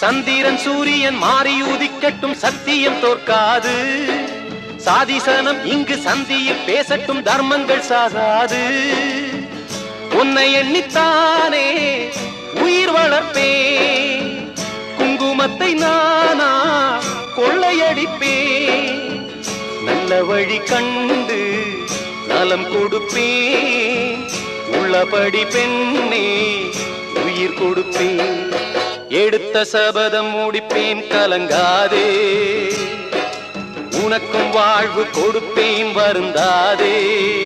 சந்திரன் சூரியன் மாறி உதிக்கட்டும் சத்தியம் தோற்காது. சாதிசனம் இங்கு சந்தியில் பேசட்டும் தர்மங்கள் சாகாது. உன்னை எண்ணித்தானே உயிர் வளர்ப்பேன், குங்குமத்தை நானா கொள்ளையடிப்பேன். நல்ல வழி கண்டு நலம் கொடுப்பேன், உள்ளபடி பெண்ணே உயிர் கொடுப்பேன். எடுத்த சபதம் முடிப்பேன் கலங்காதே, உனக்கும் வாழ்வு கொடுப்பேன் வருந்தாதே.